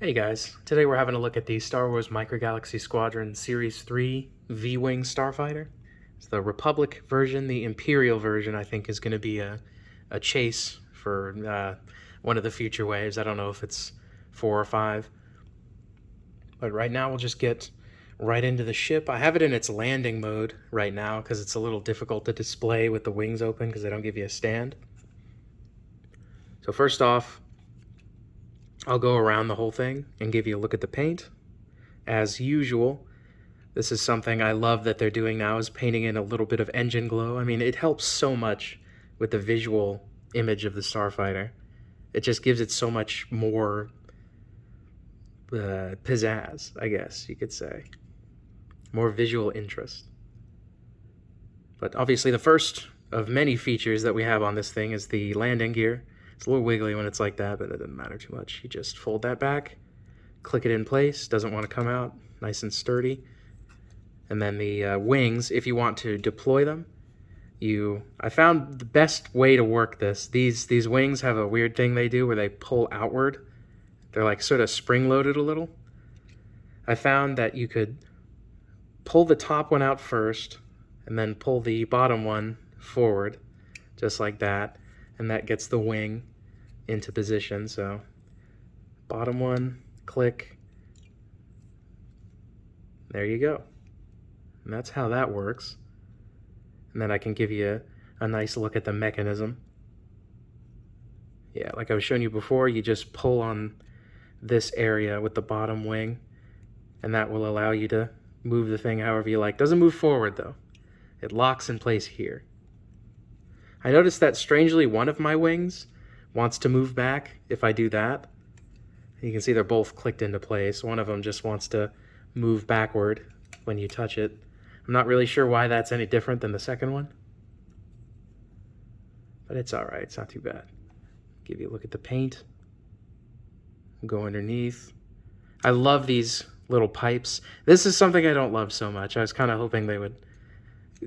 Hey guys, today we're having a look at the Star Wars Microgalaxy Squadron Series 3 V-Wing Starfighter. It's the Republic version. The Imperial version, I think, is going to be a chase for one of the future waves. I don't know if it's 4 or 5. But right now we'll just get right into the ship. I have it in its landing mode right now because it's a little difficult to display with the wings open because they don't give you a stand. So first off, I'll go around the whole thing and give you a look at the paint. As usual, this is something I love that they're doing now, is painting in a little bit of engine glow. I mean, it helps so much with the visual image of the Starfighter. It just gives it so much more pizzazz, I guess you could say. More visual interest. But obviously the first of many features that we have on this thing is the landing gear. It's a little wiggly when it's like that, but it doesn't matter too much. You just fold that back, click it in place, doesn't want to come out, nice and sturdy. And then the wings, if you want to deploy them, I found the best way to work this. These wings have a weird thing they do where they pull outward. They're like sort of spring-loaded a little. I found that you could pull the top one out first and then pull the bottom one forward, just like that. And that gets the wing into position. So bottom one, click, there you go. And that's how that works. And then I can give you a nice look at the mechanism. Yeah, like I was showing you before, you just pull on this area with the bottom wing, and that will allow you to move the thing however you like. Doesn't move forward though. It locks in place here. I noticed that strangely one of my wings wants to move back if I do that. You can see they're both clicked into place. One of them just wants to move backward when you touch it. I'm not really sure why that's any different than the second one, but it's all right. It's not too bad. Give you a look at the paint. Go underneath. I love these little pipes. This is something I don't love so much. I was kind of hoping they would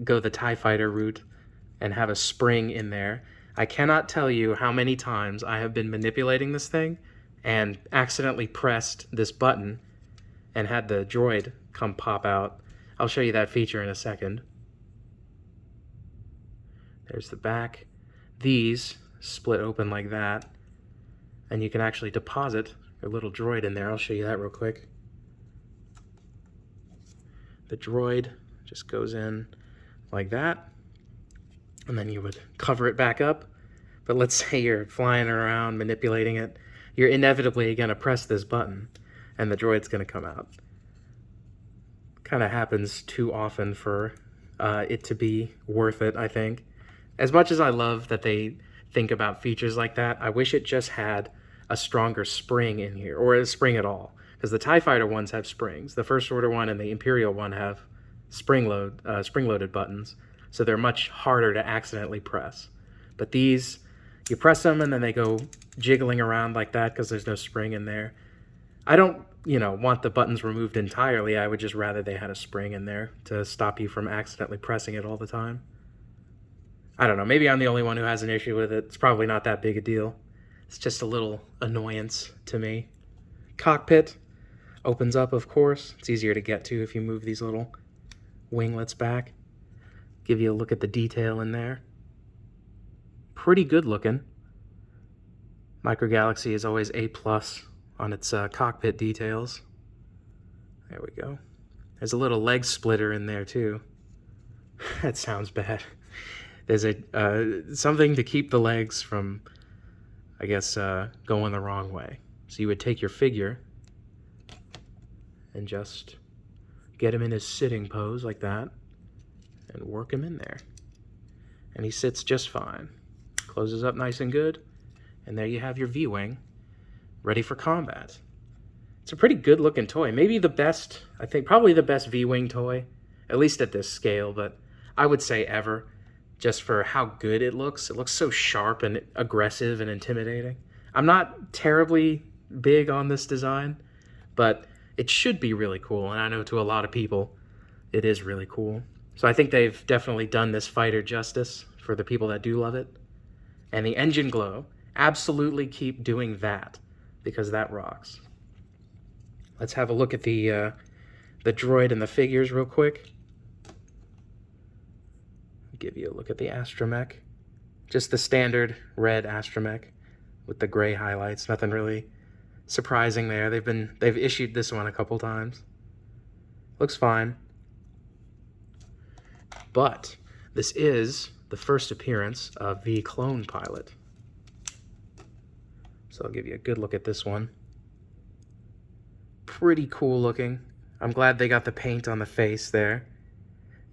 go the TIE Fighter route and have a spring in there. I cannot tell you how many times I have been manipulating this thing and accidentally pressed this button and had the droid come pop out. I'll show you that feature in a second. There's the back. These split open like that, and you can actually deposit your little droid in there. I'll show you that real quick. The droid just goes in like that, and then you would cover it back up. But let's say you're flying around manipulating it, you're inevitably going to press this button and the droid's going to come out. Kind of happens too often for it to be worth it, I think. As much as I love that they think about features like that, I wish it just had a stronger spring in here, or a spring at all, because the TIE Fighter ones have springs. The First Order one and the Imperial one have spring-loaded buttons, so they're much harder to accidentally press. But these, you press them and then they go jiggling around like that because there's no spring in there. I don't, want the buttons removed entirely. I would just rather they had a spring in there to stop you from accidentally pressing it all the time. I don't know, maybe I'm the only one who has an issue with it. It's probably not that big a deal. It's just a little annoyance to me. Cockpit opens up, of course. It's easier to get to if you move these little winglets back. Give you a look at the detail in there. Pretty good looking. Microgalaxy is always A+ on its cockpit details. There we go. There's a little leg splitter in there too. That sounds bad. There's something to keep the legs from, I guess, going the wrong way. So you would take your figure and just get him in his sitting pose like that and work him in there. And he sits just fine. Closes up nice and good. And there you have your V-Wing ready for combat. It's a pretty good looking toy. Maybe the best, I think probably the best V-Wing toy, at least at this scale, but I would say ever, just for how good it looks. It looks so sharp and aggressive and intimidating. I'm not terribly big on this design, but it should be really cool. And I know to a lot of people, it is really cool. So I think they've definitely done this fighter justice for the people that do love it. And the engine glow, absolutely keep doing that, because that rocks. let's have a look at the droid and the figures real quick. Give you a look at the astromech. Just the standard red astromech with the gray highlights. Nothing really surprising there. They've issued this one a couple times. Looks fine. But this is the first appearance of the clone pilot. So I'll give you a good look at this one. Pretty cool looking. I'm glad they got the paint on the face there.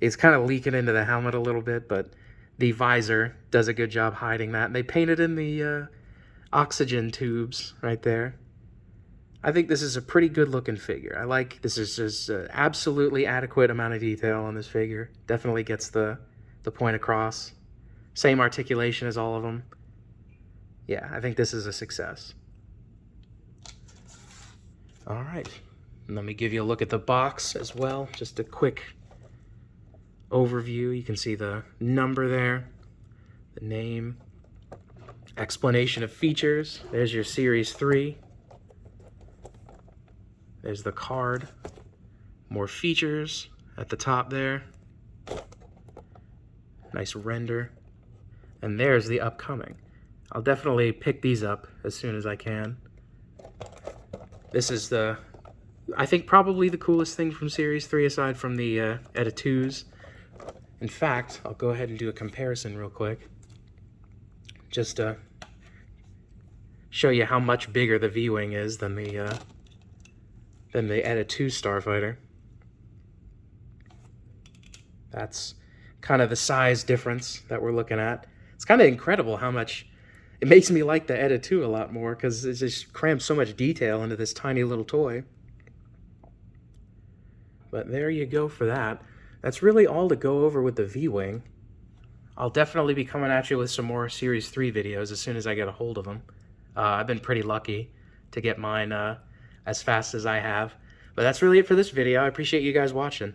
It's kind of leaking into the helmet a little bit, but the visor does a good job hiding that. And they painted in the oxygen tubes right there. I think this is a pretty good looking figure. I like this. Is just an absolutely adequate amount of detail on this figure. Definitely gets the point across. Same articulation as all of them. Yeah, I think this is a success. All right, let me give you a look at the box as well. Just a quick overview. You can see the number there, the name, explanation of features. There's your Series 3. There's the card. More features at the top there. Nice render. And there's the upcoming. I'll definitely pick these up as soon as I can. This is I think probably the coolest thing from Series 3 aside from the Edit 2s. In fact, I'll go ahead and do a comparison real quick. Just to show you how much bigger the V-Wing is than the Edit 2 Starfighter. That's kind of the size difference that we're looking at. It's kind of incredible how much it makes me like the Edit 2 a lot more, because it just crams so much detail into this tiny little toy. But there you go for that. That's really all to go over with the V-Wing. I'll definitely be coming at you with some more Series 3 videos as soon as I get a hold of them. I've been pretty lucky to get mine as fast as I have. But that's really it for this video. I appreciate you guys watching.